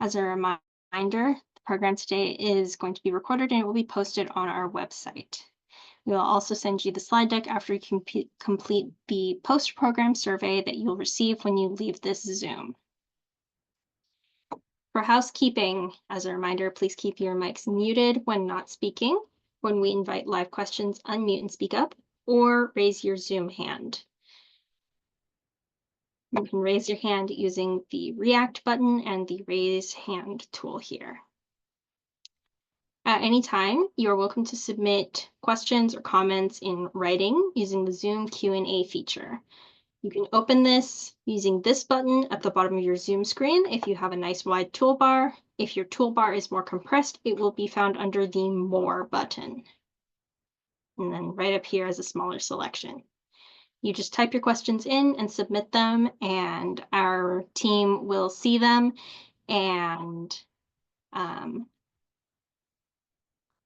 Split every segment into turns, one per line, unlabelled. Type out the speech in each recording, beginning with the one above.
As a reminder, the program today is going to be recorded and it will be posted on our website. We will also send you the slide deck after you complete the post-program survey that you'll receive when you leave this Zoom. For housekeeping, as a reminder, please keep your mics muted when not speaking. When we invite live questions, unmute and speak up, or raise your Zoom hand. You can raise your hand using the React button and the Raise Hand tool here. At any time, you're welcome to submit questions or comments in writing using the Zoom Q&A feature. You can open this using this button at the bottom of your Zoom screen if you have a nice wide toolbar. If your toolbar is more compressed, it will be found under the More button. And then right up here is a smaller selection. You just type your questions in and submit them, and our team will see them, and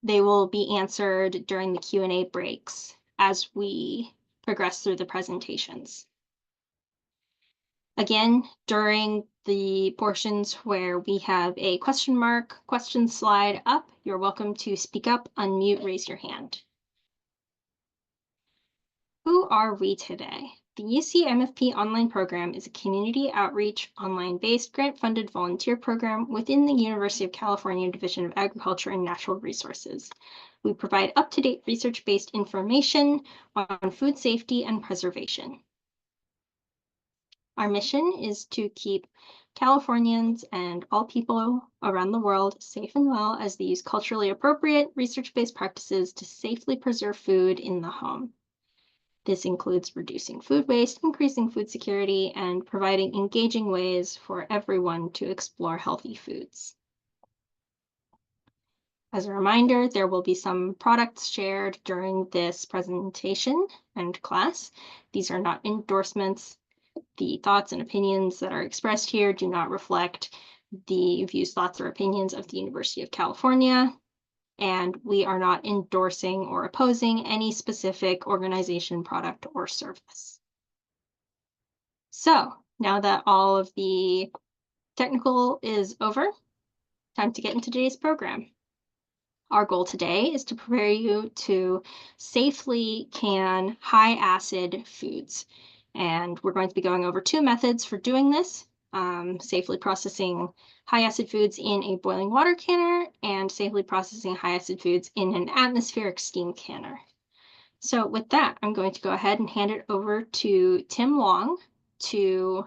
they will be answered during the Q&A breaks as we progress through the presentations. Again, during the portions where we have a question slide up, you're welcome to speak up, unmute, raise your hand. Who are we today? The UC MFP online program is a community outreach, online-based, grant-funded volunteer program within the University of California Division of Agriculture and Natural Resources. We provide up-to-date research-based information on food safety and preservation. Our mission is to keep Californians and all people around the world safe and well as they use culturally appropriate, research-based practices to safely preserve food in the home. This includes reducing food waste, increasing food security, and providing engaging ways for everyone to explore healthy foods. As a reminder, there will be some products shared during this presentation and class. These are not endorsements. The thoughts and opinions that are expressed here do not reflect the views, thoughts, or opinions of the University of California, and we are not endorsing or opposing any specific organization, product, or service. So now that all of the technical is over, time to get into today's program. Our goal today is to prepare you to safely can high-acid foods. And we're going to be going over two methods for doing this, safely processing high-acid foods in a boiling water canner and safely processing high-acid foods in an atmospheric steam canner. So with that, I'm going to go ahead and hand it over to Tim Long to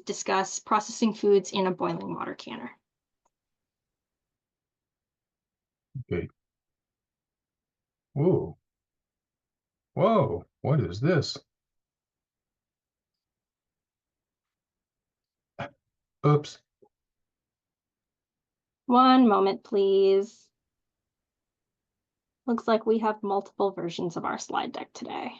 discuss processing foods in a boiling water canner.
Okay. Whoa. Whoa, what is this? Oops.
One moment, please. Looks like we have multiple versions of our slide deck today.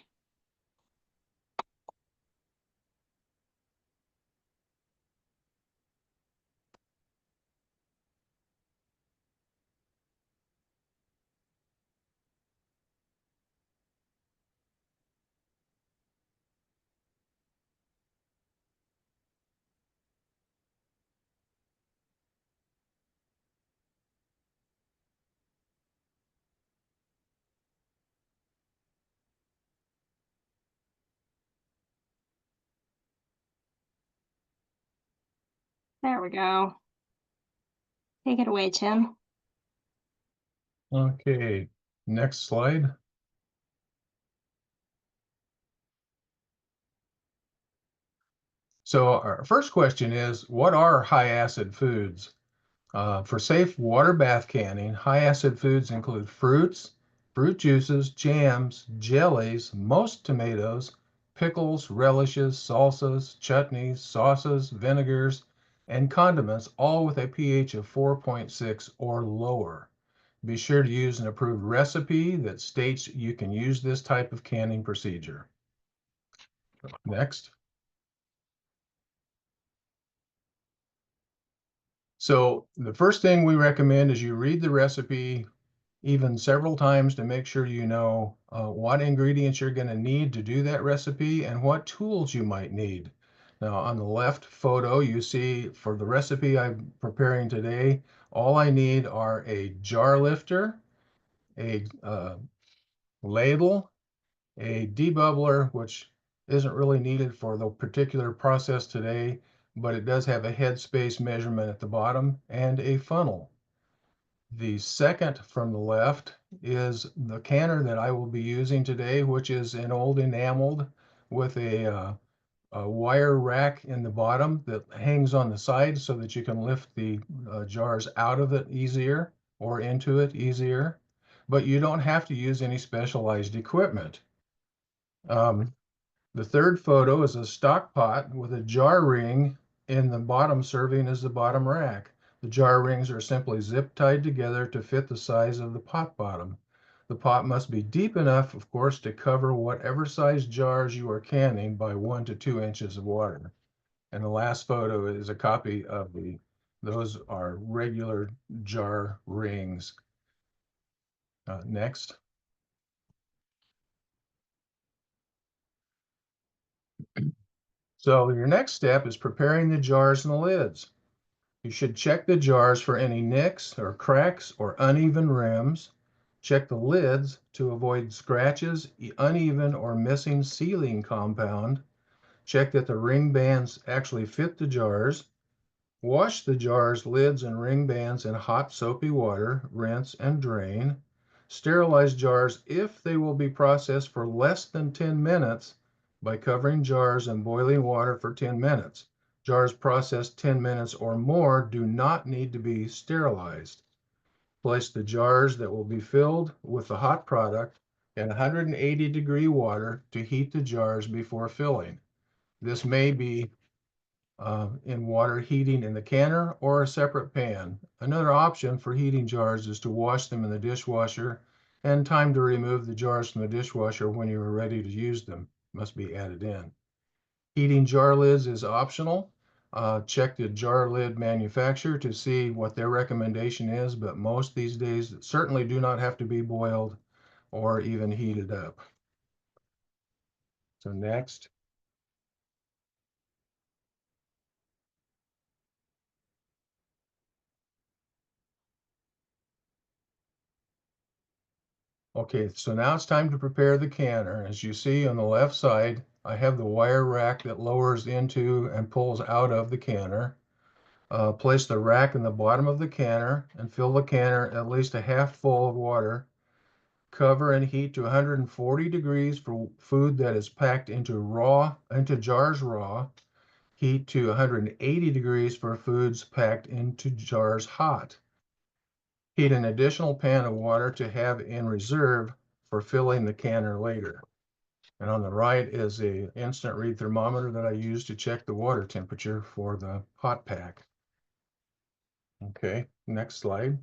There we go. Take it away, Tim.
Okay, next slide. So our first question is, what are high-acid foods? For safe water bath canning, high-acid foods include fruits, fruit juices, jams, jellies, most tomatoes, pickles, relishes, salsas, chutneys, sauces, vinegars, and condiments, all with a pH of 4.6 or lower. Be sure to use an approved recipe that states you can use this type of canning procedure. Next. So the first thing we recommend is you read the recipe even several times to make sure you know what ingredients you're going to need to do that recipe and what tools you might need. Now, on the left photo, you see for the recipe I'm preparing today, all I need are a jar lifter, a ladle, a debubbler, which isn't really needed for the particular process today, but it does have a headspace measurement at the bottom, and a funnel. The second from the left is the canner that I will be using today, which is an old enameled with a wire rack in the bottom that hangs on the side so that you can lift the jars out of it easier or into it easier. But you don't have to use any specialized equipment. Um, the third photo is a stock pot with a jar ring in the bottom serving as the bottom rack. The jar rings are simply zip tied together to fit the size of the pot bottom. The pot must be deep enough, of course, to cover whatever size jars you are canning by 1 to 2 inches of water. And the last photo is a copy of those are regular jar rings. Next. So your next step is preparing the jars and the lids. You should check the jars for any nicks or cracks or uneven rims. Check the lids to avoid scratches, uneven or missing sealing compound. Check that the ring bands actually fit the jars. Wash the jars, lids, and ring bands in hot soapy water, rinse and drain. Sterilize jars if they will be processed for less than 10 minutes by covering jars in boiling water for 10 minutes. Jars processed 10 minutes or more do not need to be sterilized. Place the jars that will be filled with the hot product in 180-degree water to heat the jars before filling. This may be in water heating in the canner or a separate pan. Another option for heating jars is to wash them in the dishwasher, and time to remove the jars from the dishwasher when you are ready to use them must be added in. Heating jar lids is optional. Check the jar lid manufacturer to see what their recommendation is, but most these days certainly do not have to be boiled or even heated up. So next. Okay, so now it's time to prepare the canner. As you see on the left side, I have the wire rack that lowers into and pulls out of the canner. Place the rack in the bottom of the canner and fill the canner at least a half full of water. Cover and heat to 140 degrees for food that is packed into jars raw. Heat to 180 degrees for foods packed into jars hot. Heat an additional pan of water to have in reserve for filling the canner later. And on the right is a instant read thermometer that I use to check the water temperature for the hot pack. Okay, next slide.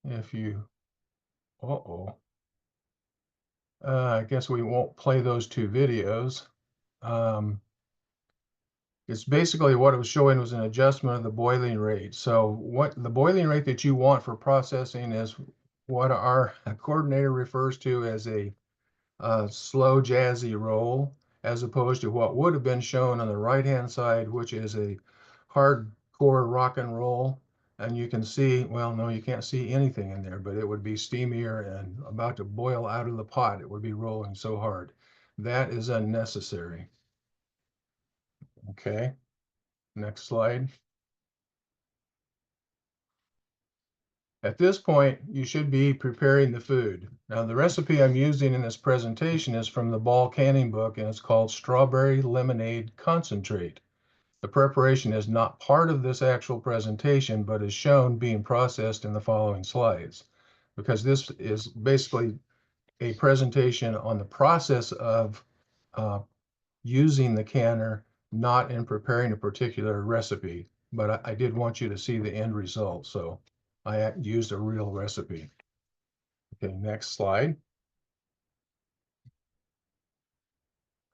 If you, I guess we won't play those two videos. It's basically what it was showing was an adjustment of the boiling rate. So what the boiling rate that you want for processing is what our coordinator refers to as a slow jazzy roll, as opposed to what would have been shown on the right-hand side, which is a hardcore rock and roll. And you can see, well, no, you can't see anything in there, but it would be steamier and about to boil out of the pot. It would be rolling so hard. That is unnecessary. Okay, next slide. At this point, you should be preparing the food. Now, the recipe I'm using in this presentation is from the Ball Canning book, and it's called Strawberry Lemonade Concentrate. The preparation is not part of this actual presentation, but is shown being processed in the following slides, because this is basically a presentation on the process of uh, using the canner, not in preparing a particular recipe. But I did want you to see the end result, so I used a real recipe. Okay, next slide.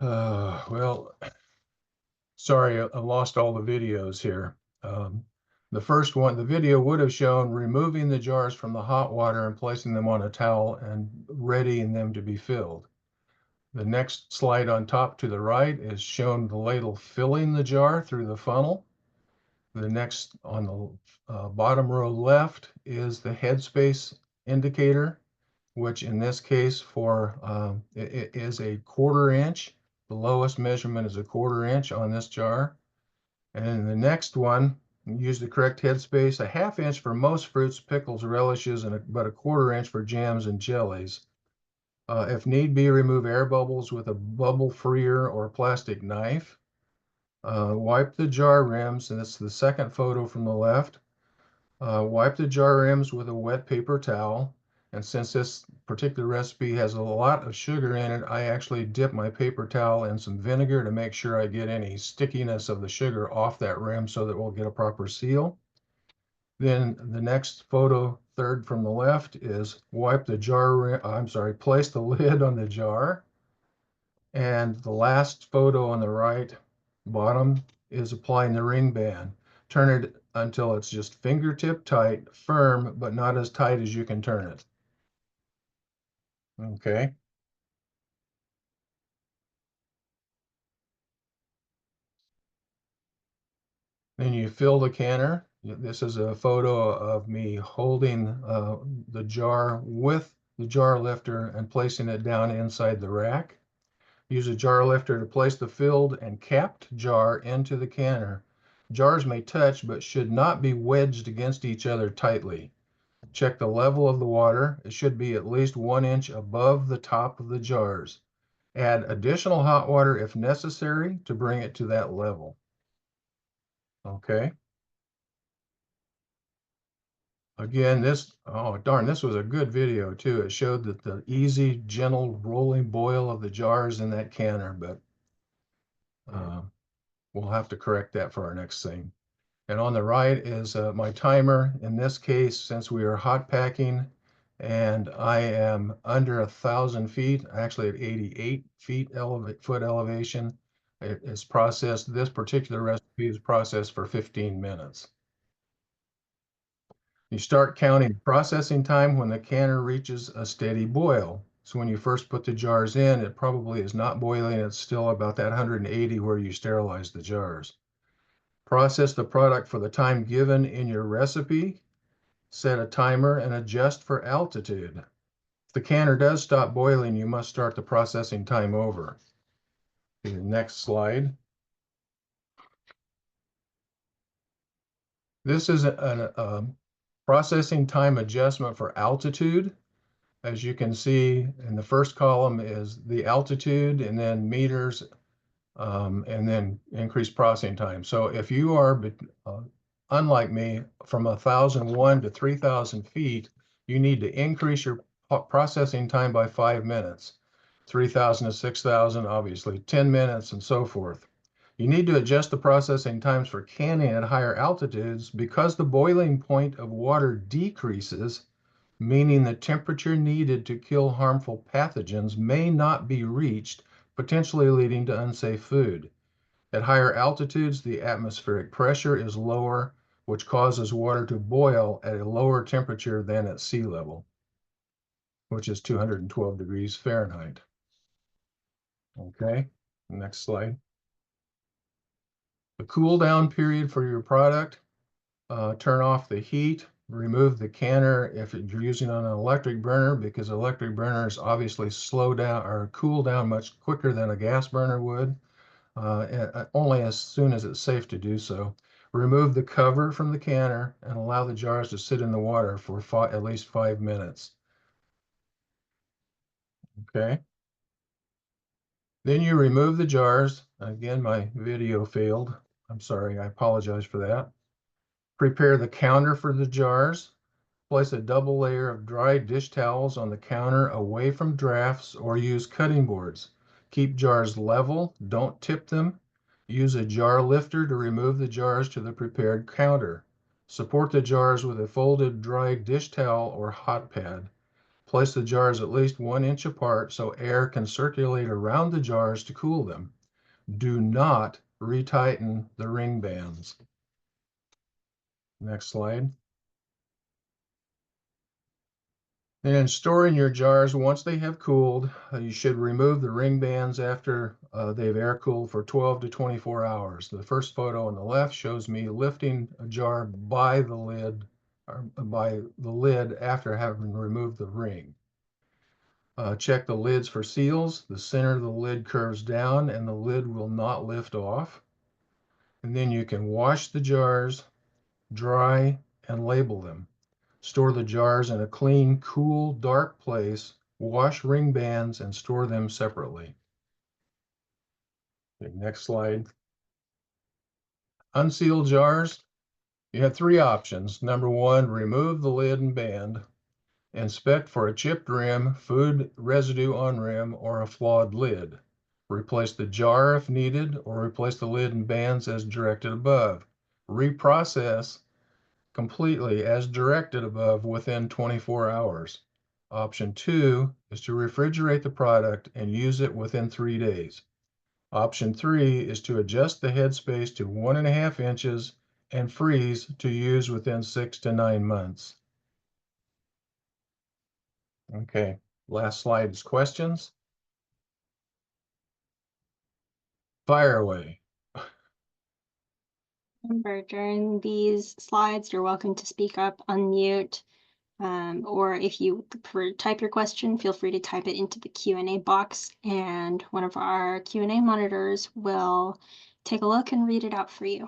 Well, sorry, I lost all the videos here. The first one, the video would have shown removing the jars from the hot water and placing them on a towel and readying them to be filled. The next slide on top to the right is shown the ladle filling the jar through the funnel. The next on the bottom row left is the headspace indicator, which in this case it is a 1/4 inch. The lowest measurement is a 1/4 inch on this jar. And in the next one, use the correct headspace, a 1/2 inch for most fruits, pickles, relishes, and about a 1/4 inch for jams and jellies. If need be, remove air bubbles with a bubble freer or plastic knife. Wipe the jar rims, and it's the second photo from the left. Wipe the jar rims with a wet paper towel. And since this particular recipe has a lot of sugar in it, I actually dip my paper towel in some vinegar to make sure I get any stickiness of the sugar off that rim so that we'll get a proper seal. Then the next photo, third from the left, is wipe the jar rim, place the lid on the jar. And the last photo on the right bottom is applying the ring band. Turn it until it's just fingertip tight, firm, but not as tight as you can turn it. Okay. Then you fill the canner. This is a photo of me holding the jar with the jar lifter and placing it down inside the rack. Use a jar lifter to place the filled and capped jar into the canner. Jars may touch but should not be wedged against each other tightly. Check the level of the water. It should be at least 1 inch above the top of the jars. Add additional hot water if necessary to bring it to that level. Okay. Again, oh darn, this was a good video too. It showed that the easy, gentle rolling boil of the jars in that canner, but we'll have to correct that for our next thing. And on the right is my timer. In this case, since we are hot packing and I am under 1,000 feet, actually at 88 feet foot elevation, it is processed. This particular recipe is processed for 15 minutes. You start counting processing time when the canner reaches a steady boil. So when you first put the jars in, it probably is not boiling. It's still about that 180 where you sterilize the jars. Process the product for the time given in your recipe. Set a timer and adjust for altitude. If the canner does stop boiling, you must start the processing time over. Okay, next slide. This is a processing time adjustment for altitude. As you can see, in the first column is the altitude, and then meters, and then increased processing time. So if you are, unlike me, from 1,001 to 3,000 feet, you need to increase your processing time by 5 minutes. 3,000 to 6,000, obviously, 10 minutes, and so forth. You need to adjust the processing times for canning at higher altitudes because the boiling point of water decreases, meaning the temperature needed to kill harmful pathogens may not be reached, potentially leading to unsafe food. At higher altitudes, the atmospheric pressure is lower, which causes water to boil at a lower temperature than at sea level, which is 212 degrees Fahrenheit. Okay, next slide. The cool down period for your product, turn off the heat, remove the canner if you're using on an electric burner, because electric burners obviously slow down or cool down much quicker than a gas burner would. Only as soon as it's safe to do so. Remove the cover from the canner and allow the jars to sit in the water for at least 5 minutes. Okay. Then you remove the jars. Again, my video failed. I'm sorry, I apologize for that. Prepare the counter for the jars. Place a double layer of dry dish towels on the counter away from drafts or use cutting boards. Keep jars level, don't tip them. Use a jar lifter to remove the jars to the prepared counter. Support the jars with a folded dry dish towel or hot pad. Place the jars at least 1 inch apart so air can circulate around the jars to cool them. Do not retighten the ring bands. Next slide. And in storing your jars, once they have cooled, you should remove the ring bands after they've air cooled for 12 to 24 hours. The first photo on the left shows me lifting a jar by the lid, or by the lid after having removed the ring. Check the lids for seals. The center of the lid curves down and the lid will not lift off. And then you can wash the jars, dry, and label them. Store the jars in a clean, cool, dark place. Wash ring bands and store them separately. Okay, next slide. Unseal jars. You have three options. Number one, remove the lid and band. Inspect for a chipped rim, food residue on rim, or a flawed lid. Replace the jar if needed, or replace the lid and bands as directed above. Reprocess completely as directed above within 24 hours. Option 2 is to refrigerate the product and use it within 3 days. Option 3 is to adjust the headspace to 1.5 inches and freeze to use within 6 to 9 months. Okay, last slide is questions. Fire away.
Remember, during these slides, you're welcome to speak up, unmute, or if you prefer to type your question, feel free to type it into the Q&A box, and one of our Q&A monitors will take a look and read it out for you.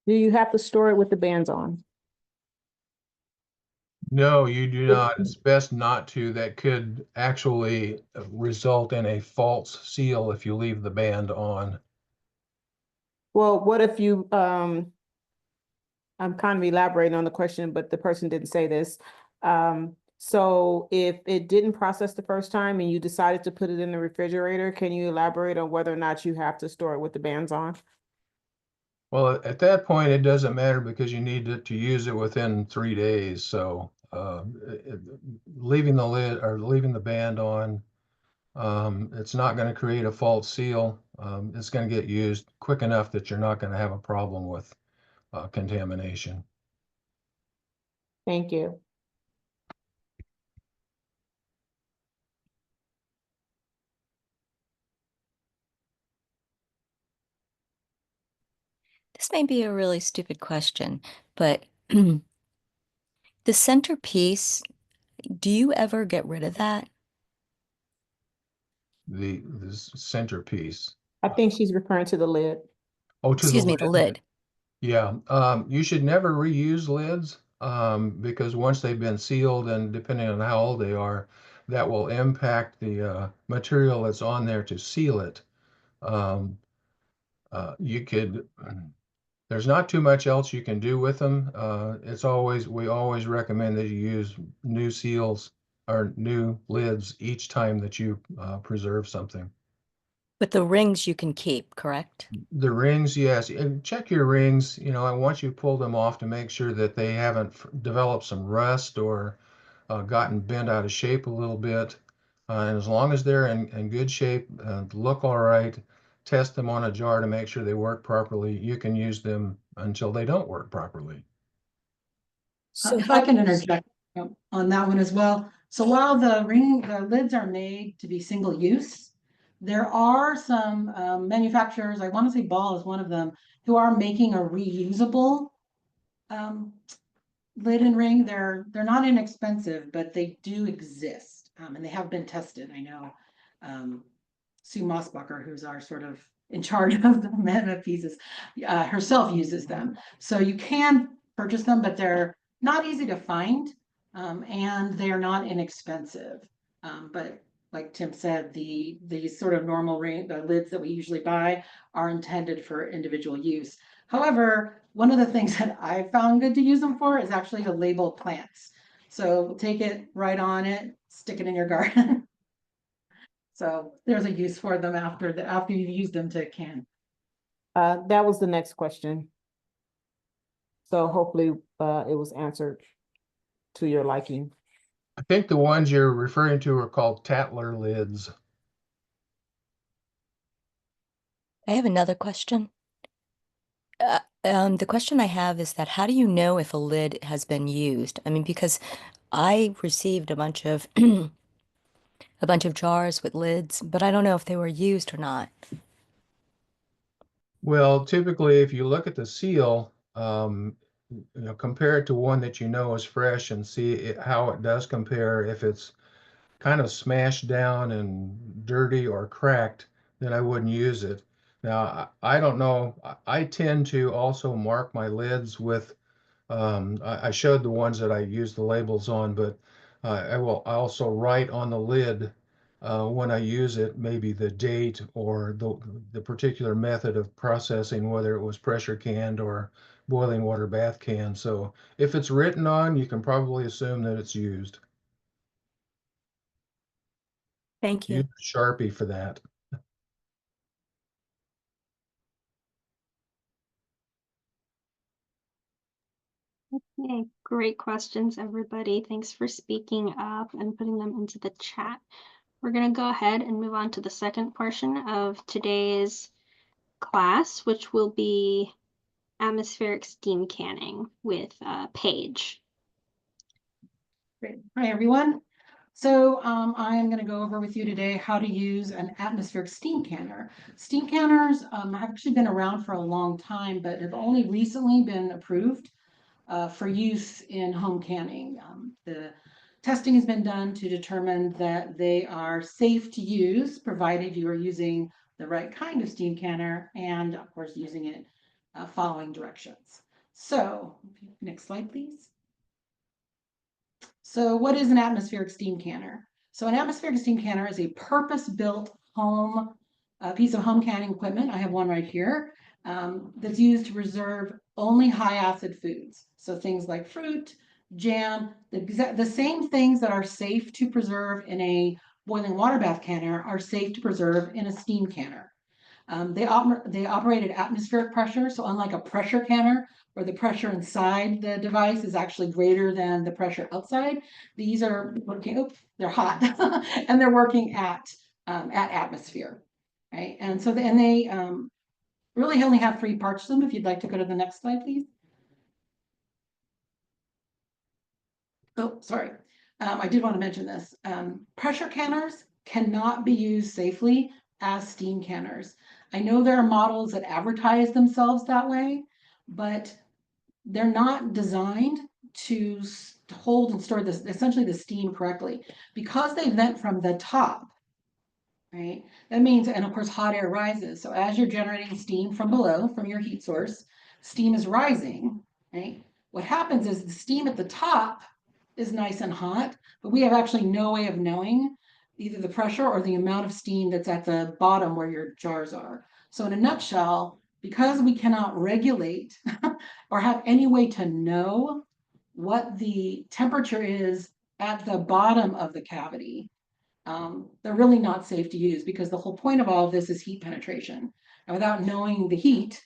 Do you have to store it with the bands on?
No, you do not. It's best not to. That could actually result in a false seal if you leave the band on.
Well, what if you, I'm kind of elaborating on the question, but the person didn't say this. So if it didn't process the first time and you decided to put it in the refrigerator, can you elaborate on whether or not you have to store it with the bands on?
Well, at that point, it doesn't matter because you need to use it within 3 days. So leaving the lid or leaving the band on, it's not going to create a false seal. It's going to get used quick enough that you're not going to have a problem with contamination.
Thank you.
This may be a really stupid question, but the centerpiece, do you ever get rid of that?
The centerpiece.
I think she's referring to the lid.
Oh, to
Excuse me, the lid.
Yeah, you should never reuse lids because once they've been sealed and depending on how old they are, that will impact the material that's on there to seal it. Um, you could, there's not too much else you can do with them. We always recommend that you use new seals or new lids each time that you preserve something.
But the rings you can keep, correct?
The rings, yes. And check your rings, and once you pull them off to make sure that they haven't developed some rust or gotten bent out of shape a little bit. And as long as they're in good shape, look all right, test them on a jar to make sure they work properly. You can use them until they don't work properly.
So
if I can interject on that one as well. So while the lids are made to be single use, there are some manufacturers, I want to say Ball is one of them, who are making a reusable lid and ring. They're not inexpensive, but they do exist, and they have been tested. I know Sue Mossbacher, who's our sort of in charge of the meta pieces, herself uses them. So you can purchase them, but they're not easy to find, and they are not inexpensive. But like Tim said, these sort of normal lids that we usually buy are intended for individual use. However, one of the things that I found good to use them for is actually to label plants. So take it, write on it, stick it in your garden. So there's a use for them after you've used them to can.
That was the next question. So hopefully, it was answered to your liking.
I think the ones you're referring to are called Tatler lids.
I have another question. The question I have is that how do you know if a lid has been used? I mean, because I received a bunch of a bunch of jars with lids, but I don't know if they were used or not.
Well, typically, if you look at the seal, compare it to one that you know is fresh and see how it does compare. If it's kind of smashed down and dirty or cracked, then I wouldn't use it. Now, I don't know. I tend to also mark my lids with, I showed the ones that I use the labels on, but I will also write on the lid when I use it, maybe the date or the particular method of processing, whether it was pressure canned or boiling water bath can. So if it's written on, you can probably assume that it's used.
Thank
Use
you.
a Sharpie for that.
Okay, great questions, everybody. Thanks for speaking up and putting them into the chat. We're going to go ahead and move on to the second portion of today's class, which will be atmospheric steam canning with Paige.
Great. Hi, everyone. So I am going to go over with you today how to use an atmospheric steam canner. Steam canners have actually been around for a long time, but have only recently been approved for use in home canning. The testing has been done to determine that they are safe to use, provided you are using the right kind of steam canner and, of course, using it following directions. So, next slide, please. So what is an atmospheric steam canner? So an atmospheric steam canner is a purpose-built home piece of home canning equipment. I have one right here that's used to preserve only high acid foods. So things like fruit, jam, the same things that are safe to preserve in a boiling water bath canner are safe to preserve in a steam canner. They operate at atmospheric pressure. So unlike a pressure canner, where the pressure inside the device is actually greater than the pressure outside, these are working, they're hot, and they're working at atmosphere, right? And so they really only have 3 parts to them. If you'd like to go to the next slide, please. Oh, sorry. I did want to mention this. Pressure canners cannot be used safely as steam canners. I know there are models that advertise themselves that way, but they're not designed to hold and store this, essentially the steam correctly. Because they vent from the top, right? That means, and of course, hot air rises. So as you're generating steam from below, from your heat source, steam is rising, right? What happens is the steam at the top is nice and hot, but we have actually no way of knowing either the pressure or the amount of steam that's at the bottom where your jars are. So in a nutshell, because we cannot regulate or have any way to know what the temperature is at the bottom of the cavity, they're really not safe to use because the whole point of all of this is heat penetration. And without knowing the heat,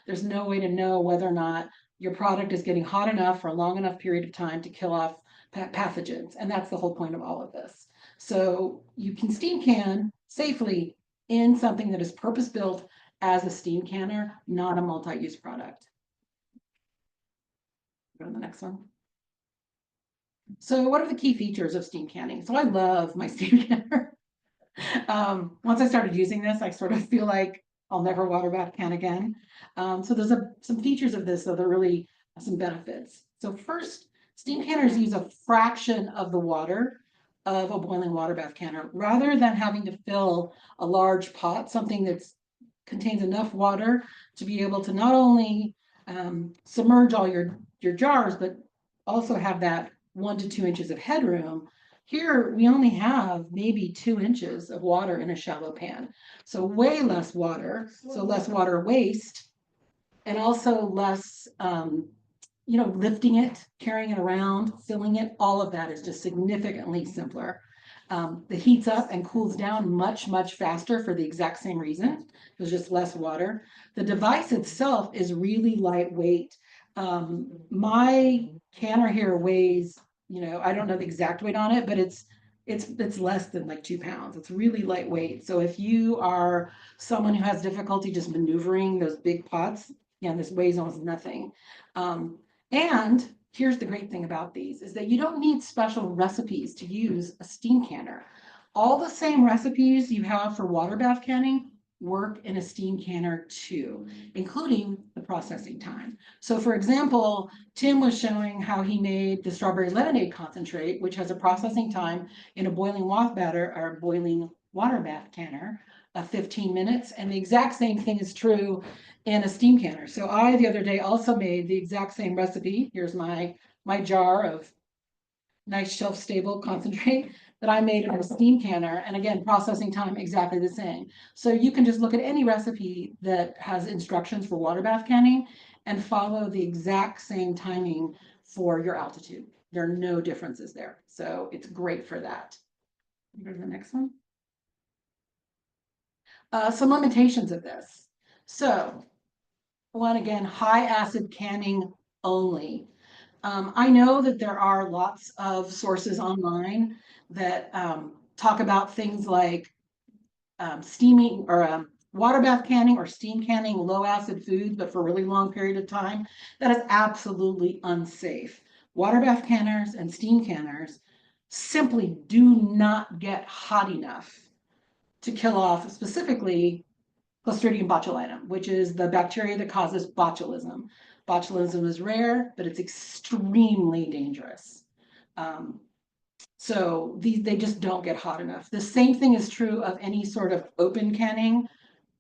there's no way to know whether or not your product is getting hot enough for a long enough period of time to kill off pathogens. And that's the whole point of all of this. So you can steam can safely in something that is purpose built as a steam canner, not a multi-use product. Go to the next one. So what are the key features of steam canning? So I love my steam canner. Once I started using this, I sort of feel like I'll never water bath can again. So there's some features of this that are really some benefits. So first, steam canners use a fraction of the water of a boiling water bath canner, rather than having to fill a large pot, something that contains enough water to be able to not only submerge all your jars, but also have that 1 to 2 inches of headroom. Here, we only have maybe 2 inches of water in a shallow pan. So way less water, so less water waste, and also less, lifting it, carrying it around, filling it, all of that is just significantly simpler. The heats up and cools down much, much faster for the exact same reason. There's just less water. The device itself is really lightweight. My canner here weighs, I don't know the exact weight on it, but it's less than like 2 pounds. It's really lightweight. So if you are someone who has difficulty just maneuvering those big pots, this weighs almost nothing. And here's the great thing about these is that you don't need special recipes to use a steam canner. All the same recipes you have for water bath canning work in a steam canner too, including the processing time. So for example, Tim was showing how he made the strawberry lemonade concentrate, which has a processing time in a boiling water bath canner of 15 minutes. And the exact same thing is true in a steam canner. So I, the other day, also made the exact same recipe. Here's my jar of nice shelf-stable concentrate that I made in a steam canner. And again, processing time exactly the same. So you can just look at any recipe that has instructions for water bath canning and follow the exact same timing for your altitude. There are no differences there. So it's great for that. Go to the next one. Some limitations of this. So one, again, high acid canning only. I know that there are lots of sources online that talk about things like steaming or water bath canning or steam canning low acid foods, but for a really long period of time. That is absolutely unsafe. Water bath canners and steam canners simply do not get hot enough to kill off specifically Clostridium botulinum, which is the bacteria that causes botulism. Botulism is rare, but it's extremely dangerous. So they just don't get hot enough. The same thing is true of any sort of open canning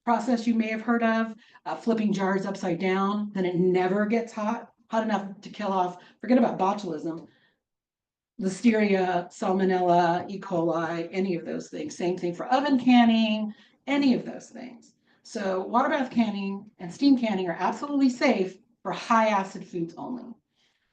process you may have heard of, flipping jars upside down, then it never gets hot enough to kill off, forget about botulism, Listeria, Salmonella, E. coli, any of those things. Same thing for oven canning, any of those things. So water bath canning and steam canning are absolutely safe for high acid foods only.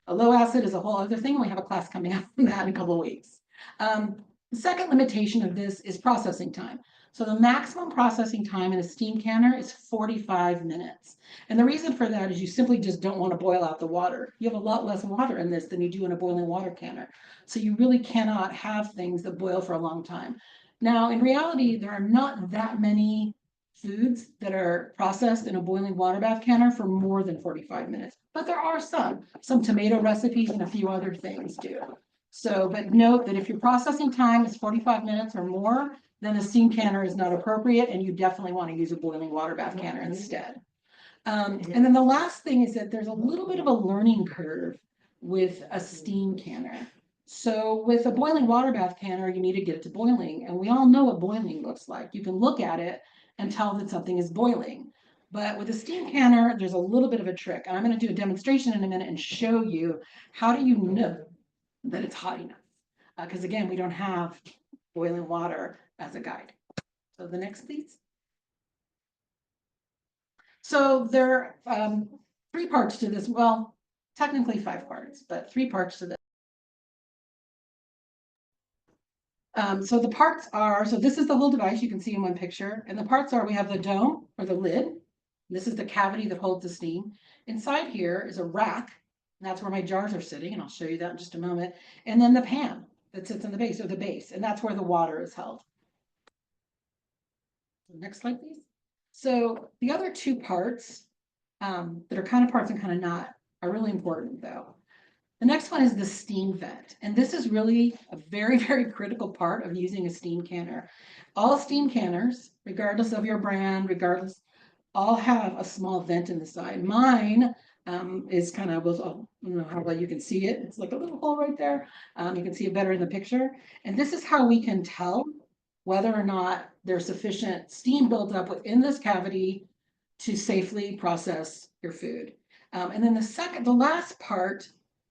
A low acid is a whole other thing. We have a class coming up on that in a couple of weeks. The second limitation of this is processing time. So the maximum processing time in a steam canner is 45 minutes. And the reason for that is you simply just don't want to boil out the water. You have a lot less water in this than you do in a boiling water canner. So you really cannot have things that boil for a long time. Now, in reality, there are not that many foods that are processed in a boiling water bath canner for more than 45 minutes, but there are some tomato recipes and a few other things do. So, but note that if your processing time is 45 minutes or more, then a steam canner is not appropriate and you definitely want to use a boiling water bath canner instead. And then the last thing is that there's a little bit of a learning curve with a steam canner. So with a boiling water bath canner, you need to get it to boiling. And we all know what boiling looks like. You can look at it and tell that something is boiling. But with a steam canner, there's a little bit of a trick. And I'm going to do a demonstration in a minute and show you how do you know that it's hot enough. Because again, we don't have boiling water as a guide. So the next, please. So there are 3 parts to this. Well, technically 5 parts, but 3 parts to this. So the parts are, so this is the whole device you can see in one picture. And the parts are, we have the dome or the lid. This is the cavity that holds the steam. Inside here is a rack. And that's where my jars are sitting. And I'll show you that in just a moment. And then the pan that sits in the base or the base. And that's where the water is held. Next slide, please. So the other 2 parts that are kind of parts and kind of not are really important though. The next one is the steam vent. And this is really a very, very critical part of using a steam canner. All steam canners, regardless of your brand, all have a small vent in the side. Mine is kind of, I don't know how well you can see it. It's like a little hole right there. You can see it better in the picture. And this is how we can tell whether or not there's sufficient steam built up within this cavity to safely process your food. And then the last part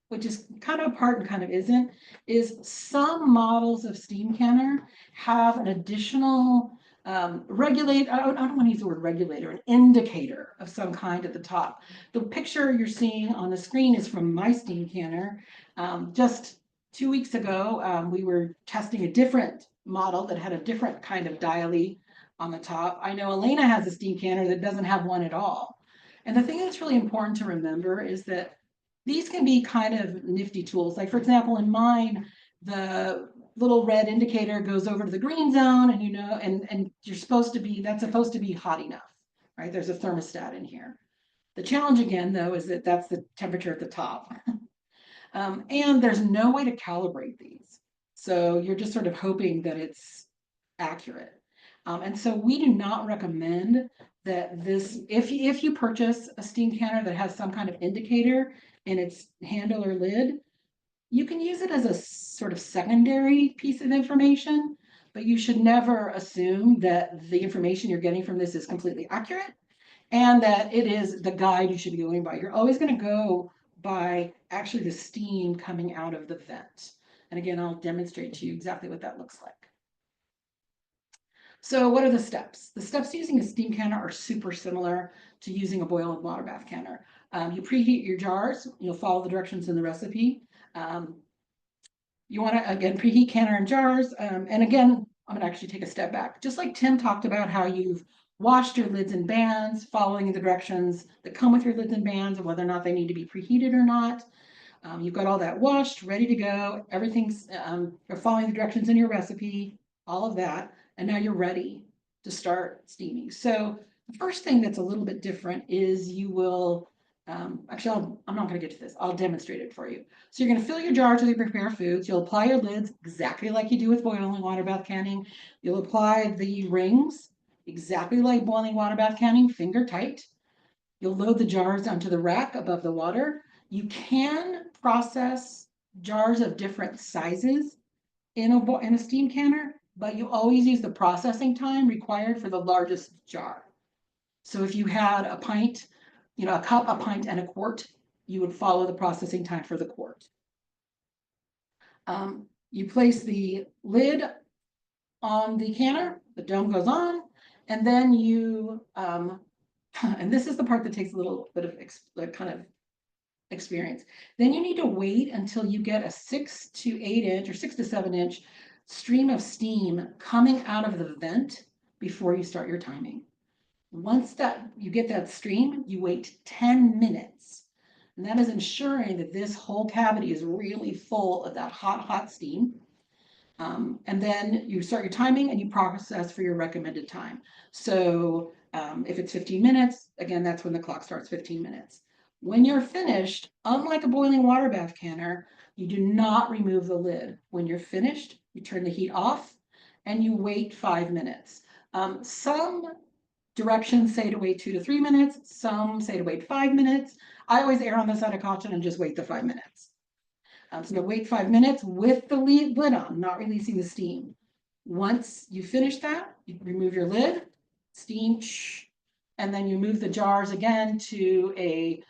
which is kind of a part and kind of isn't, is some models of steam canner have an additional regulate, I don't want to use the word regulator, an indicator of some kind at the top. The picture you're seeing on the screen is from my steam canner. Just 2 weeks ago, we were testing a different model that had a different kind of dialy on the top. I know Elena has a steam canner that doesn't have one at all. And the thing that's really important to remember is that these can be kind of nifty tools. Like, for example, in mine, the little red indicator goes over to the green zone, and and you're supposed to be, that's supposed to be hot enough, right? There's a thermostat in here. The challenge again, though, is that that's the temperature at the top. And there's no way to calibrate these. So you're just sort of hoping that it's accurate. And so we do not recommend that this, if you purchase a steam canner that has some kind of indicator in its handle or lid, you can use it as a sort of secondary piece of information, but you should never assume that the information you're getting from this is completely accurate and that it is the guide you should be going by. You're always going to go by actually the steam coming out of the vent. And again, I'll demonstrate to you exactly what that looks like. So what are the steps? The steps to using a steam canner are super similar to using a boiling water bath canner. You preheat your jars. You'll follow the directions in the recipe. You want to, again, preheat canner and jars. And again, I'm going to actually take a step back. Just like Tim talked about how you've washed your lids and bands, following the directions that come with your lids and bands and whether or not they need to be preheated or not. You've got all that washed, ready to go. Everything's, you're following the directions in your recipe, all of that. And now you're ready to start steaming. So the first thing that's a little bit different is you will, actually, I'm not going to get to this. I'll demonstrate it for you. So you're going to fill your jars with your prepared foods. You'll apply your lids exactly like you do with boiling water bath canning. You'll apply the rings exactly like boiling water bath canning, finger tight. You'll load the jars onto the rack above the water. You can process jars of different sizes in a steam canner, but you always use the processing time required for the largest jar. So if you had a pint, a cup, a pint, and a quart, you would follow the processing time for the quart. You place the lid on the canner, the dome goes on, and then you, and this is the part that takes a little bit of kind of experience. Then you need to wait until you get a 6 to 8 inch or 6 to 7 inch stream of steam coming out of the vent before you start your timing. Once that you get that stream, you wait 10 minutes. And that is ensuring that this whole cavity is really full of that hot steam. And then you start your timing and you process for your recommended time. So if it's 15 minutes, again, that's when the clock starts, 15 minutes. When you're finished, unlike a boiling water bath canner, you do not remove the lid. When you're finished, you turn the heat off and you wait 5 minutes. Some directions say to wait 2 to 3 minutes. Some say to wait 5 minutes. I always err on the side of caution and just wait the 5 minutes. So you wait 5 minutes with the lid on, not releasing the steam. Once you finish that, you remove your lid, steam, and then you move the jars again to a,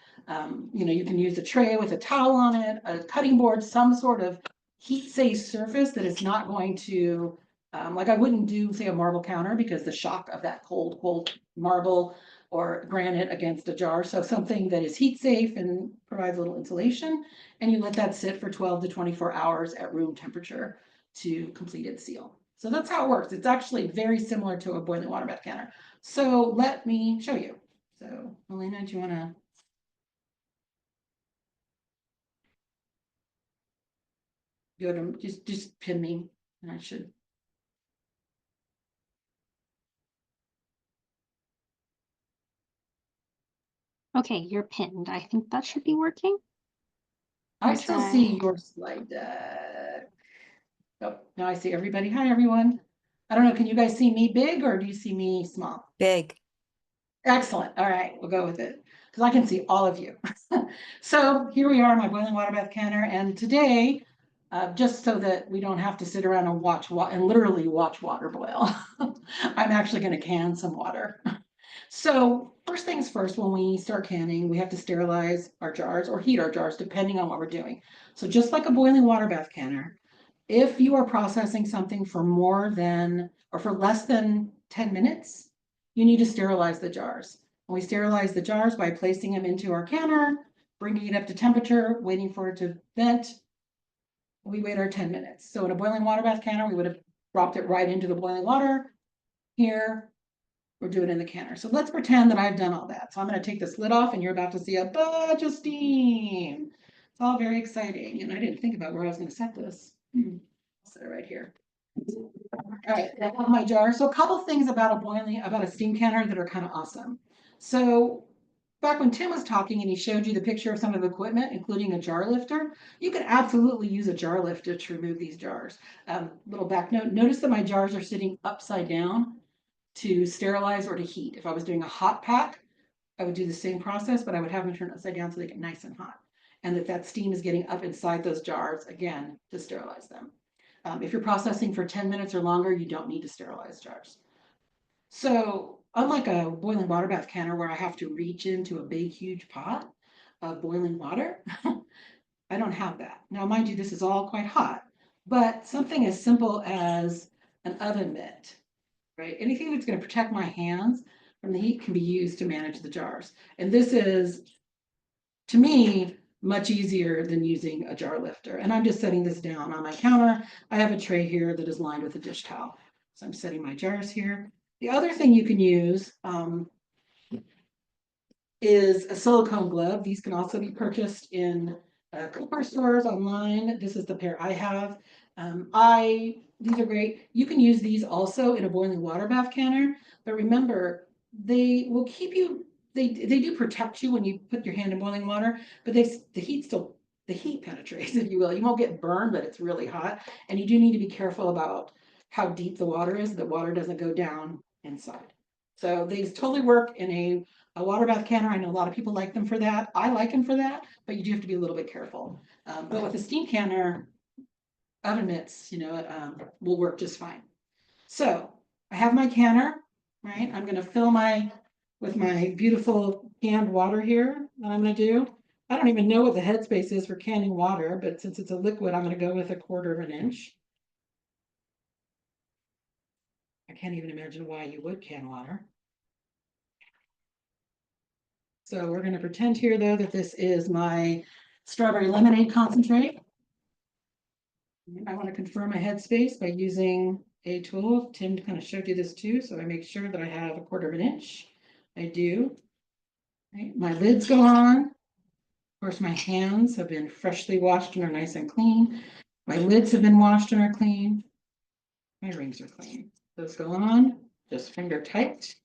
you can use a tray with a towel on it, a cutting board, some sort of heat-safe surface that is not going to, like I wouldn't do, say, a marble counter because the shock of that cold marble or granite against a jar. So something that is heat safe and provides a little insulation, and you let that sit for 12 to 24 hours at room temperature to complete its seal. So that's how it works. It's actually very similar to a boiling water bath canner. So let me show you. So Elena, do you want to? Go to just pin me, and I should.
Okay, you're pinned. I think that should be working.
I still see your slide deck. Oh, now I see everybody. Hi, everyone. I don't know, can you guys see me big or do you see me small?
Big.
Excellent. All right, we'll go with it because I can see all of you. So here we are, my boiling water bath canner. And today, just so that we don't have to sit around and literally watch water boil, I'm actually going to can some water. So first things first, when we start canning, we have to sterilize our jars or heat our jars, depending on what we're doing. So just like a boiling water bath canner, if you are processing something for more than or for less than 10 minutes, you need to sterilize the jars. And we sterilize the jars by placing them into our canner, bringing it up to temperature, waiting for it to vent. We wait our 10 minutes. So in a boiling water bath canner, we would have dropped it right into the boiling water. Here, we're doing it in the canner. So let's pretend that I've done all that. So I'm going to take this lid off and you're about to see a bunch of steam. It's all very exciting. And I didn't think about where I was going to set this. Set it right here. All right, I have my jar. So a couple things about a steam canner that are kind of awesome. So back when Tim was talking and he showed you the picture of some of the equipment, including a jar lifter, you could absolutely use a jar lifter to remove these jars. Little back note, notice that my jars are sitting upside down to sterilize or to heat. If I was doing a hot pack, I would do the same process, but I would have them turned upside down so they get nice and hot. And that steam is getting up inside those jars, again, to sterilize them. If you're processing for 10 minutes or longer, you don't need to sterilize jars. So unlike a boiling water bath canner where I have to reach into a big, huge pot of boiling water, I don't have that. Now, mind you, this is all quite hot, but something as simple as an oven mitt, right? Anything that's going to protect my hands from the heat can be used to manage the jars. And this is, to me, much easier than using a jar lifter. And I'm just setting this down on my counter. I have a tray here that is lined with a dish towel. So I'm setting my jars here. The other thing you can use is a silicone glove. These can also be purchased in cookware stores online. This is the pair I have. These are great. You can use these also in a boiling water bath canner, but remember, they will keep you, they do protect you when you put your hand in boiling water, but the heat penetrates, if you will. You won't get burned, but it's really hot. And you do need to be careful about how deep the water is. The water doesn't go down inside. So these totally work in a water bath canner. I know a lot of people like them for that. I like them for that, but you do have to be a little bit careful. But with a steam canner, oven mitts, will work just fine. So I have my canner, right? I'm going to fill with my beautiful canned water here that I'm going to do. I don't even know what the headspace is for canning water, but since it's a liquid, I'm going to go with 1/4 inch. I can't even imagine why you would can water. So we're going to pretend here, though, that this is my strawberry lemonade concentrate. I want to confirm my headspace by using a tool. Tim kind of showed you this too, so I make sure that I have 1/4 inch. I do. Right. My lids go on. Of course, my hands have been freshly washed and are nice and clean. My lids have been washed and are clean. My rings are clean. Those go on, just finger tight.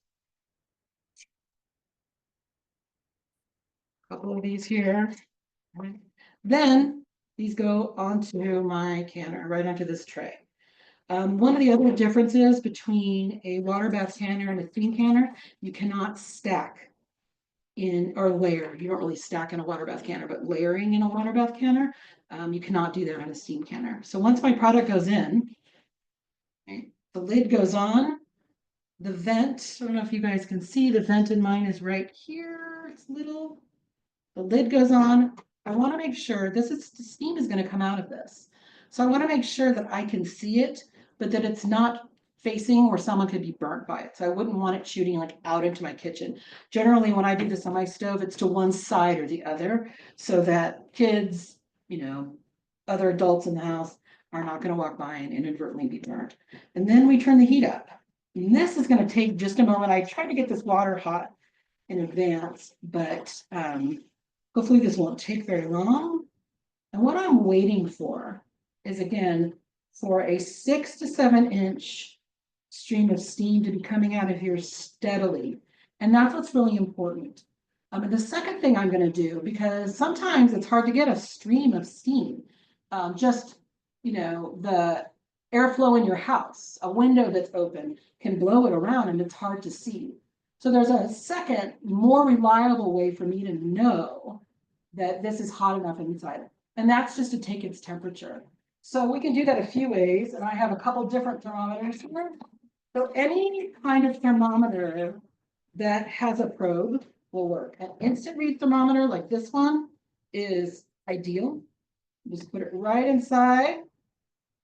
A couple of these here. Right. Then these go onto my canner, right onto this tray. One of the other differences between a water bath canner and a steam canner, you cannot stack or layer. You don't really stack in a water bath canner, but layering in a water bath canner, you cannot do that on a steam canner. So once my product goes in, right, the lid goes on, the vent, I don't know if you guys can see, the vent in mine is right here. It's little. The lid goes on. I want to make sure the steam is going to come out of this. So I want to make sure that I can see it, but that it's not facing where someone could be burnt by it. So I wouldn't want it shooting like out into my kitchen. Generally, when I do this on my stove, it's to one side or the other so that kids, other adults in the house are not going to walk by and inadvertently be burnt. And then we turn the heat up. And this is going to take just a moment. I tried to get this water hot in advance, but hopefully this won't take very long. And what I'm waiting for is, again, for a 6 to 7 inch stream of steam to be coming out of here steadily. And that's what's really important. And the second thing I'm going to do, because sometimes it's hard to get a stream of steam, the airflow in your house, a window that's open can blow it around and it's hard to see. So there's a second, more reliable way for me to know that this is hot enough inside. And that's just to take its temperature. So we can do that a few ways. And I have a couple different thermometers here. So any kind of thermometer that has a probe will work. An instant read thermometer like this one is ideal. Just put it right inside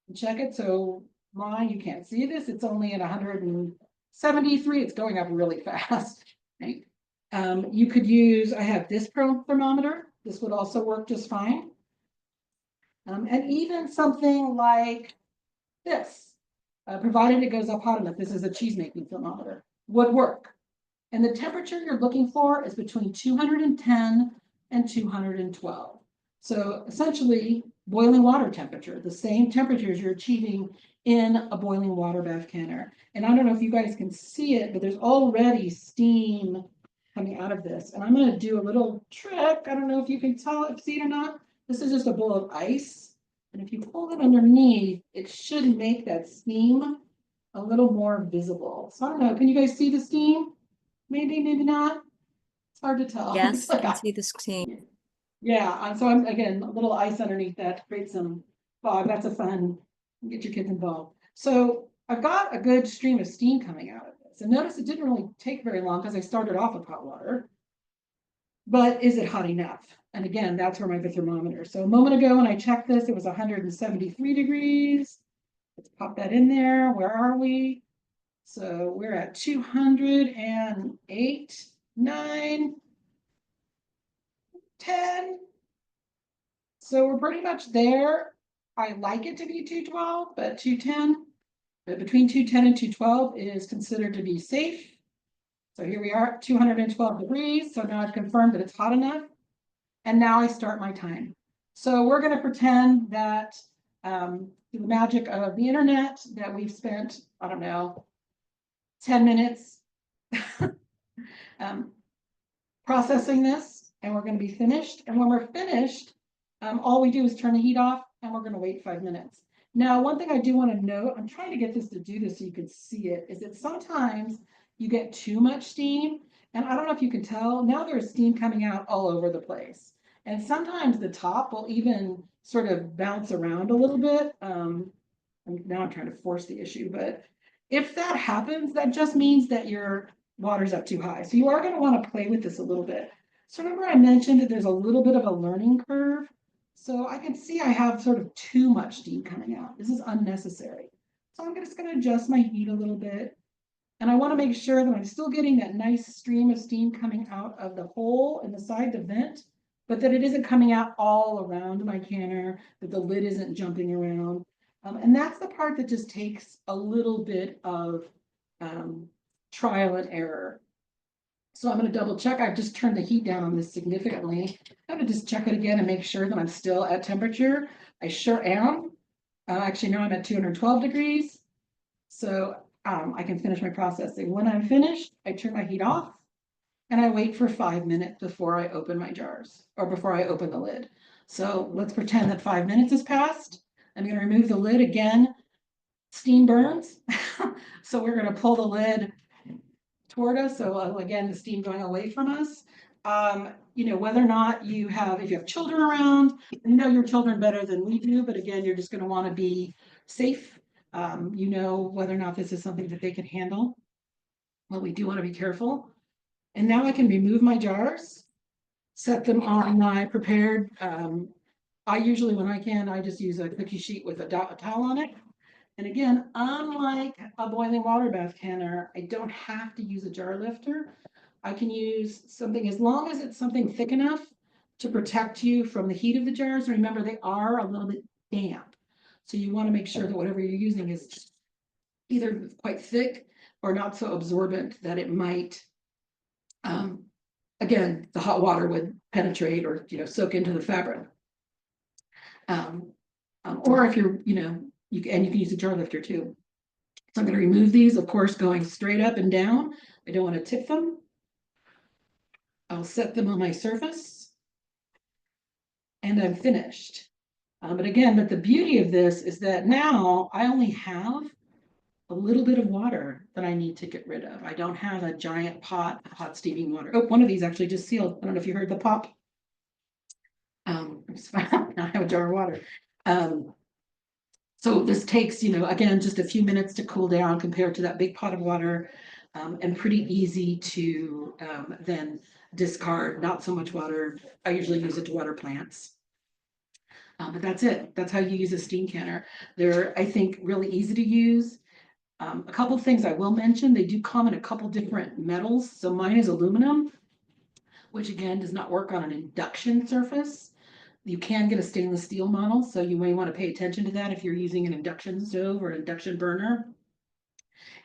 and check it. So mine, you can't see this. It's only at 173. It's going up really fast. Right? You could use, I have this probe thermometer. This would also work just fine. And even something like this, provided it goes up hot enough, this is a cheese making thermometer, would work. And the temperature you're looking for is between 210 and 212. So essentially, boiling water temperature, the same temperatures you're achieving in a boiling water bath canner. And I don't know if you guys can see it, but there's already steam coming out of this. And I'm going to do a little trick. I don't know if you can see it or not. This is just a bowl of ice. And if you pull it underneath, it should make that steam a little more visible. So I don't know. Can you guys see the steam? Maybe, maybe not. It's hard to tell.
Yes, I can see the steam.
Yeah, so I'm, again, a little ice underneath that to create some fog. That's a fun, get your kids involved. So I've got a good stream of steam coming out of this. And notice it didn't really take very long because I started off with hot water. But is it hot enough? And again, that's where my thermometer. So a moment ago when I checked this, it was 173 degrees. Let's pop that in there. Where are we? So we're at 208, 9, 10. So we're pretty much there. I like it to be 212, but 210, but between 210 and 212 is considered to be safe. So here we are at 212 degrees. So now I've confirmed that it's hot enough. And now I start my time. So we're going to pretend that through the magic of the internet that we've spent, I don't know, 10 minutes processing this, and we're going to be finished. And when we're finished, all we do is turn the heat off and we're going to wait 5 minutes. Now, one thing I do want to note, I'm trying to get this to do this so you can see it, is that sometimes you get too much steam. And I don't know if you can tell, now there's steam coming out all over the place. And sometimes the top will even sort of bounce around a little bit. Now I'm trying to force the issue, but if that happens, that just means that your water's up too high. So you are going to want to play with this a little bit. So remember I mentioned that there's a little bit of a learning curve. So I can see I have sort of too much steam coming out. This is unnecessary. So I'm just going to adjust my heat a little bit. And I want to make sure that I'm still getting that nice stream of steam coming out of the hole in the side, the vent, but that it isn't coming out all around my canner, that the lid isn't jumping around. And that's the part that just takes a little bit of trial and error. So I'm going to double check. I've just turned the heat down on this significantly. I'm going to just check it again and make sure that I'm still at temperature. I sure am. Actually, now I'm at 212 degrees. So I can finish my processing. When I'm finished, I turn my heat off and I wait for 5 minutes before I open my jars or before I open the lid. So let's pretend that 5 minutes has passed. I'm going to remove the lid again. Steam burns. So we're going to pull the lid toward us. So again, the steam going away from us. You know, whether or not you have, if you have children around, you know your children better than we do, but again, you're just going to want to be safe. You know whether or not this is something that they can handle. Well, we do want to be careful. And now I can remove my jars, set them on my prepared. I usually, when I can, I just use a cookie sheet with a towel on it. And again, unlike a boiling water bath canner, I don't have to use a jar lifter. I can use something, as long as it's something thick enough to protect you from the heat of the jars. Remember, they are a little bit damp. So you want to make sure that whatever you're using is either quite thick or not so absorbent that it might, again, the hot water would penetrate or, you know, soak into the fabric. Or if you're, you know, you can use a jar lifter too. So I'm going to remove these, of course, going straight up and down. I don't want to tip them. I'll set them on my surface. And I'm finished. But the beauty of this is that now I only have a little bit of water that I need to get rid of. I don't have a giant pot of hot steaming water. Oh, one of these actually just sealed. I don't know if you heard the pop. I have a jar of water. So this takes, you know, again, just a few minutes to cool down compared to that big pot of water. and pretty easy to then discard. Not so much water. I usually use it to water plants. But that's it. That's how you use a steam canner. They're, I think, really easy to use. A couple of things I will mention, they do come in a couple different metals. So mine is aluminum, which again does not work on an induction surface. You can get a stainless steel model, so you may want to pay attention to that if you're using an induction stove or induction burner.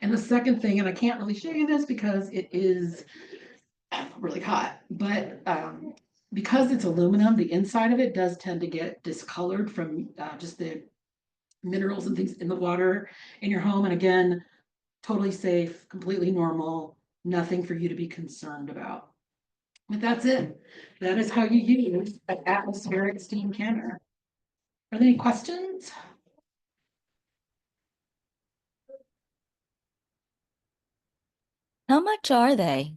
And the second thing, and I can't really show you this because it is really hot, but because it's aluminum, the inside of it does tend to get discolored from just the minerals and things in the water in your home. And again, totally safe, completely normal, nothing for you to be concerned about. But that's it. That is how you use an atmospheric steam canner. Are there any questions?
How much are they?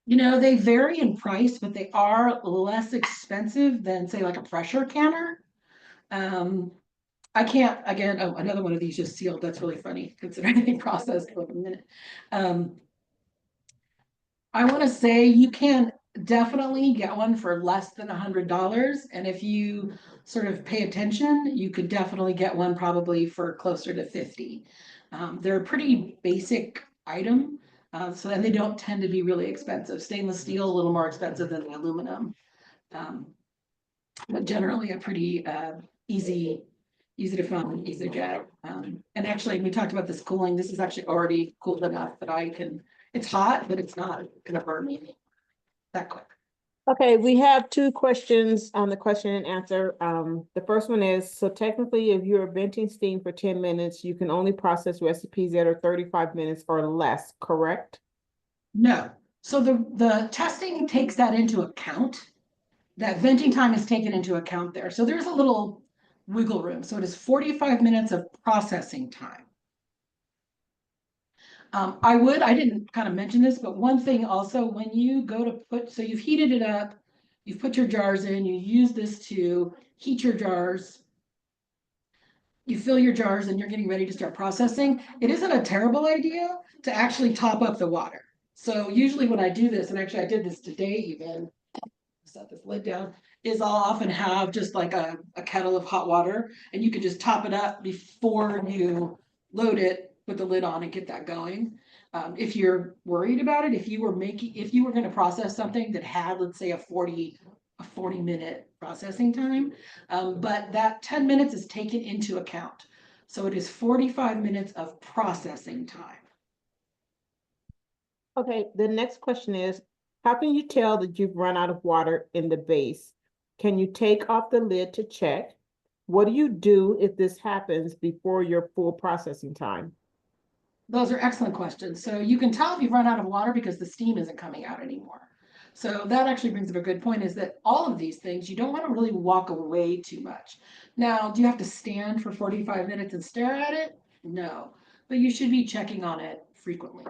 You know, they vary in price, but they are less expensive than, say, like a pressure canner. I can't, again, oh, another one of these just sealed. That's really funny considering they processed for a minute. I want to say you can definitely get one for less than $100. And if you sort of pay attention, you could definitely get one probably for closer to 50. They're a pretty basic item. So then they don't tend to be really expensive. Stainless steel, a little more expensive than the aluminum. But generally a pretty easy to find, easy to get. And actually, we talked about this cooling. This is actually already cooled enough that I can, it's hot, but it's not gonna burn me that quick.
Okay, we have two questions on the question and answer. The first one is, so technically, if you're venting steam for 10 minutes, you can only process recipes that are 35 minutes or less, correct?
No, so the testing takes that into account. That venting time is taken into account there. So there's a little wiggle room. So it is 45 minutes of processing time. I didn't kind of mention this, but one thing also, when you go to put, so you've heated it up, you've put your jars in, you use this to heat your jars, you fill your jars and you're getting ready to start processing. It isn't a terrible idea to actually top up the water. So usually when I do this, and actually I did this today even, set this lid down, is I'll often have just like a kettle of hot water and you can just top it up before you load it, put the lid on and get that going. If you're worried about it, if you were going to process something that had, let's say, a 40-minute processing time, but that 10 minutes is taken into account. So it is 45 minutes of processing time.
Okay, the next question is, how can you tell that you've run out of water in the base? Can you take off the lid to check? What do you do if this happens before your full processing time?
Those are excellent questions. So you can tell if you've run out of water because the steam isn't coming out anymore. So that actually brings up a good point, is that all of these things, you don't want to really walk away too much. Now, do you have to stand for 45 minutes and stare at it? No, but you should be checking on it frequently.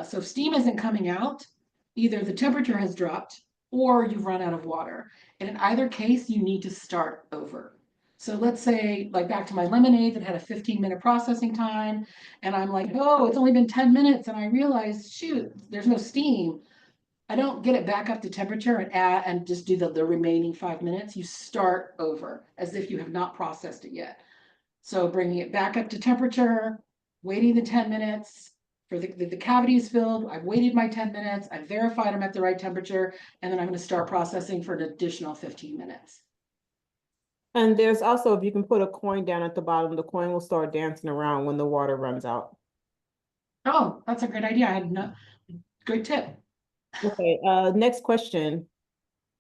So if steam isn't coming out, either the temperature has dropped or you've run out of water. And in either case, you need to start over. So let's say, like back to my lemonade that had a 15-minute processing time, and I'm like, oh, it's only been 10 minutes, and I realize, shoot, there's no steam. I don't get it back up to temperature and add and just do the remaining 5 minutes. You start over as if you have not processed it yet. So bringing it back up to temperature, waiting the 10 minutes for the cavity is filled. I've waited my 10 minutes. I've verified I'm at the right temperature, and then I'm going to start processing for an additional 15 minutes.
And there's also, if you can put a coin down at the bottom, the coin will start dancing around when the water runs out.
Oh, that's a great idea. I had no great tip.
Okay, next question.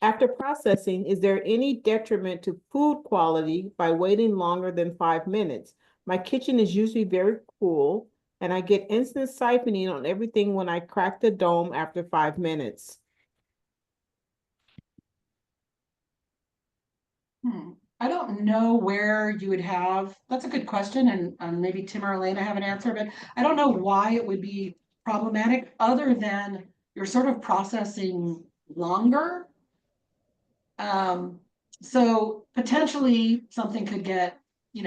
After processing, is there any detriment to food quality by waiting longer than 5 minutes? My kitchen is usually very cool, and I get instant siphoning on everything when I crack the dome after 5 minutes.
I don't know where you would have, that's a good question, and maybe Tim or Elena have an answer, but I don't know why it would be problematic other than you're sort of processing longer. So potentially something could get, you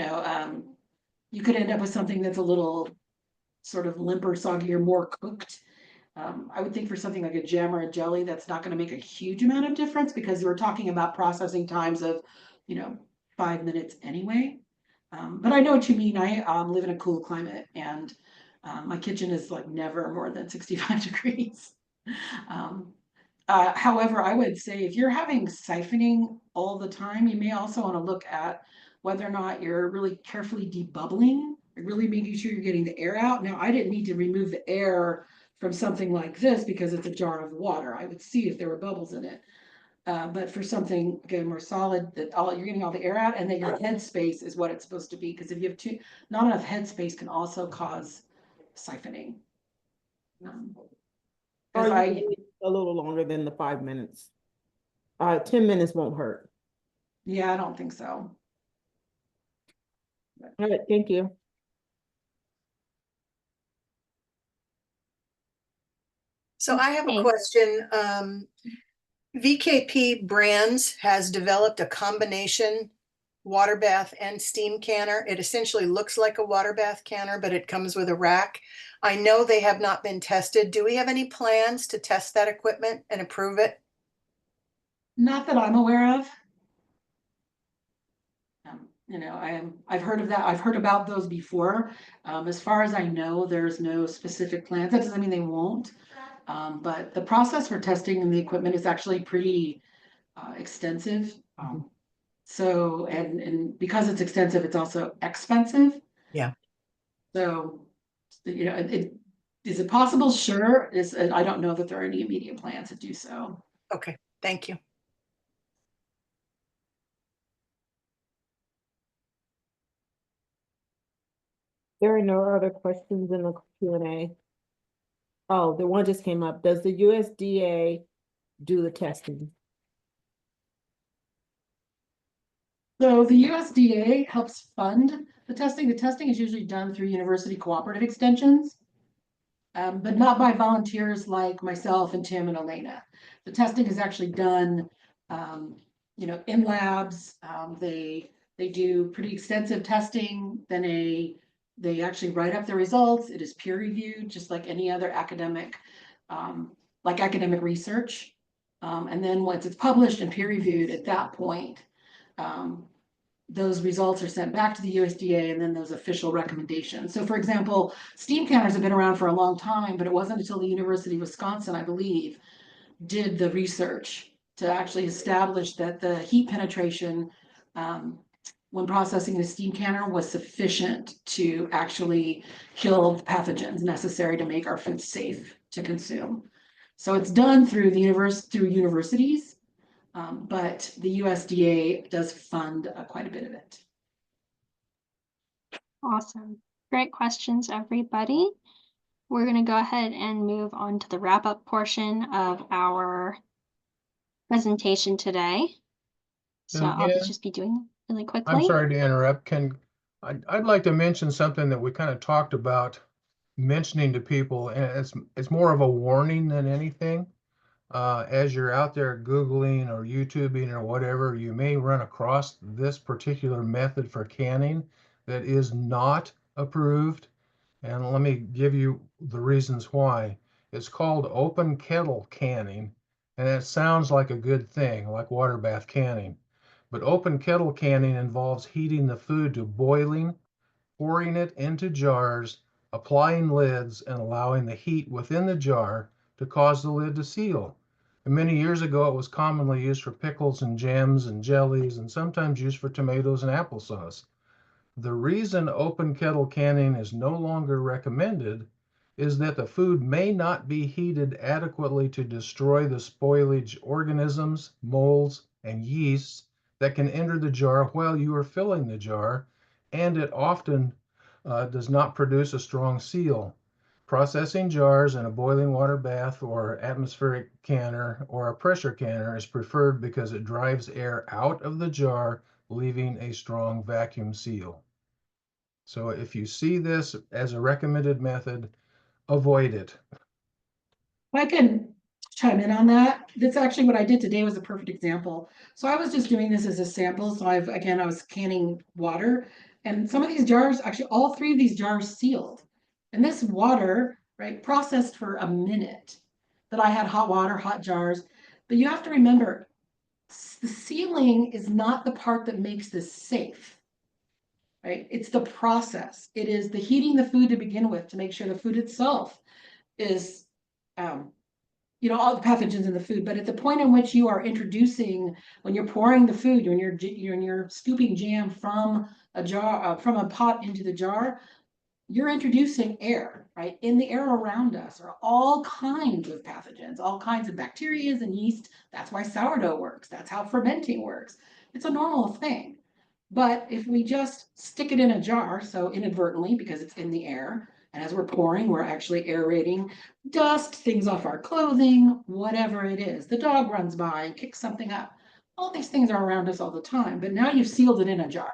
could end up with something that's a little sort of limper, soggy, or more cooked. I would think for something like a jam or a jelly, that's not going to make a huge amount of difference because we're talking about processing times of, 5 minutes anyway. But I know what you mean. I live in a cool climate, and my kitchen is like never more than 65 degrees. Um, However, I would say if you're having siphoning all the time, you may also want to look at whether or not you're really carefully debubbling, really making sure you're getting the air out. Now, I didn't need to remove the air from something like this because it's a jar of water. I would see if there were bubbles in it. But for something again more solid, that you're getting all the air out, and that your head space is what it's supposed to be. Because if you have not enough head space, can also cause siphoning.
Or
Because
you can
I,
wait a little longer than the 5 minutes. 10 minutes won't hurt.
yeah, I don't think so.
All right, thank you.
So I have a
Okay.
question. VKP Brands has developed a combination water bath and steam canner. It essentially looks like a water bath canner, but it comes with a rack. I know they have not been tested. Do we have any plans to test that equipment and approve it?
Not that I'm aware of. I've heard of that. I've heard about those before. As far as I know, there's no specific plans. That doesn't mean they won't. But the process for testing the equipment is actually pretty extensive. So, and because it's extensive, it's also expensive.
Yeah.
So, is it possible? Sure. I don't know that there are any immediate plans to do so.
Okay, thank you.
There are no other questions in the Q&A. Oh, the one just came up. Does the USDA do the testing?
So the USDA helps fund the testing. The testing is usually done through university cooperative extensions, but not by volunteers like myself and Tim and Elena. The testing is actually done, in labs. They do pretty extensive testing. Then they actually write up the results. It is peer reviewed, just like any other academic, academic research. And then once it's published and peer reviewed, at that point, those results are sent back to the USDA and then those official recommendations. So for example, steam canners have been around for a long time, but it wasn't until the University of Wisconsin, I believe, did the research to actually establish that the heat penetration when processing a steam canner was sufficient to actually kill pathogens necessary to make our food safe to consume. So it's done through through universities. But the USDA does fund quite a bit of it.
Awesome. Great questions, everybody. We're going to go ahead and move on to the wrap-up portion of our presentation today. So I'll
Again,
just be doing it really quickly.
I'm sorry to interrupt. I'd like to mention something that we kind of talked about mentioning to people, and it's more of a warning than anything. As you're out there Googling or YouTubing or whatever, you may run across this particular method for canning that is not approved. And let me give you the reasons why. It's called open kettle canning, and it sounds like a good thing, like water bath canning. But open kettle canning involves heating the food to boiling, pouring it into jars, applying lids, and allowing the heat within the jar to cause the lid to seal. And many years ago, it was commonly used for pickles and jams and jellies, and sometimes used for tomatoes and applesauce. The reason open kettle canning is no longer recommended is that the food may not be heated adequately to destroy the spoilage organisms, molds, and yeasts that can enter the jar while you are filling the jar, and it often does not produce a strong seal. Processing jars in a boiling water bath or atmospheric canner or a pressure canner is preferred because it drives air out of the jar, leaving a strong vacuum seal. So if you see this as a recommended method, avoid it.
If I can chime in on that, that's actually what I did today was a perfect example. So I was just doing this as a sample. So I was canning water, and some of these jars, actually all three of these jars sealed. And this water, right, processed for a minute, that I had hot water, hot jars. But you have to remember, the sealing is not the part that makes this safe, right? It's the process. It is the heating the food to begin with to make sure the food itself is, all the pathogens in the food. But at the point in which you are introducing, when you're pouring the food, when you're scooping jam from a jar, from a pot into the jar, you're introducing air, right? In the air around us are all kinds of pathogens, all kinds of bacteria and yeast. That's why sourdough works. That's how fermenting works. It's a normal thing. But if we just stick it in a jar, so inadvertently, because it's in the air, and as we're pouring, we're actually aerating dust, things off our clothing, whatever it is. The dog runs by and kicks something up. All these things are around us all the time, but now you've sealed it in a jar.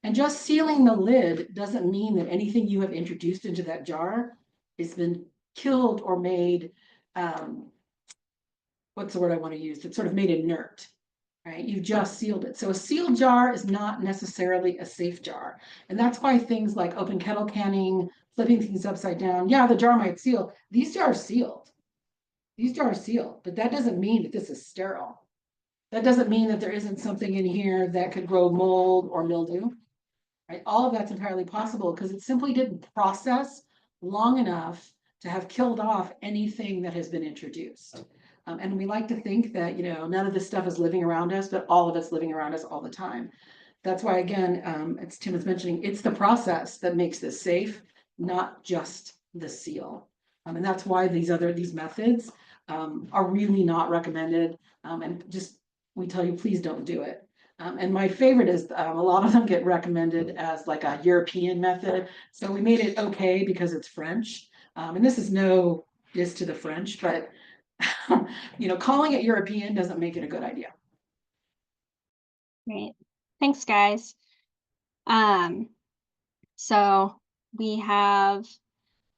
And just sealing the lid doesn't mean that anything you have introduced into that jar has been killed or made, what's the word I want to use? It's sort of made inert, right? You just sealed it. So a sealed jar is not necessarily a safe jar. And that's why things like open kettle canning, flipping things upside down, yeah, the jar might seal. These jars sealed. These jars sealed, but that doesn't mean that this is sterile. That doesn't mean that there isn't something in here that could grow mold or mildew. Right? All of that's entirely possible because it simply didn't process long enough to have killed off anything that has been introduced. And we like to think that, none of this stuff is living around us, but all of it's living around us all the time. That's why, again, as Tim was mentioning, it's the process that makes this safe, not just the seal. And that's why these methods are really not recommended. And just, we tell you, please don't do it. And my favorite is a lot of them get recommended as like a European method. So we made it okay because it's French. And this is no diss to the French, but calling it European doesn't make it a good idea.
Great. Thanks, guys. So we have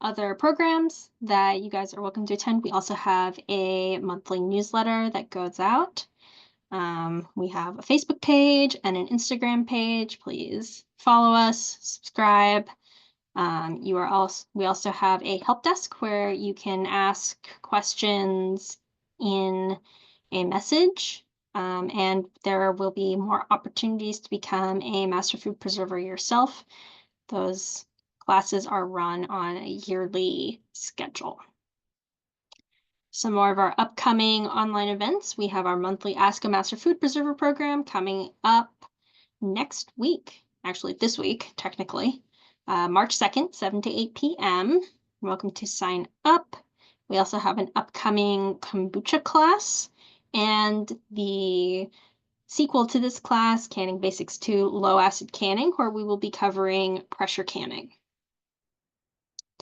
other programs that you guys are welcome to attend. We also have a monthly newsletter that goes out. We have a Facebook page and an Instagram page. Please follow us, subscribe. We also have a help desk where you can ask questions in a message. And there will be more opportunities to become a master food preserver yourself. Those classes are run on a yearly schedule. Some more of our upcoming online events. We have our monthly Ask a Master Food Preserver program coming up next week, actually this week, technically, March 2nd, 7 to 8 p.m. You're welcome to sign up. We also have an upcoming kombucha class and the sequel to this class, Canning Basics 2, Low Acid Canning, where we will be covering pressure canning,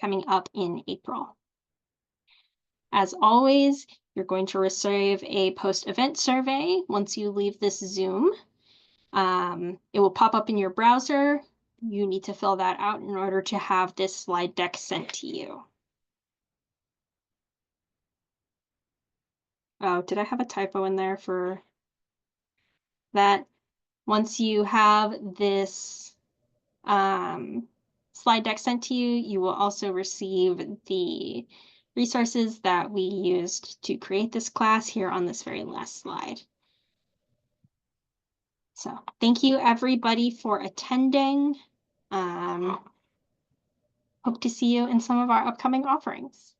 coming up in April. As always, you're going to receive a post-event survey once you leave this Zoom. It will pop up in your browser. You need to fill that out in order to have this slide deck sent to you. Oh, did I have a typo in there for that? Once you have this slide deck sent to you, you will also receive the resources that we used to create this class here on this very last slide. So thank you everybody for attending. Hope to see you in some of our upcoming offerings.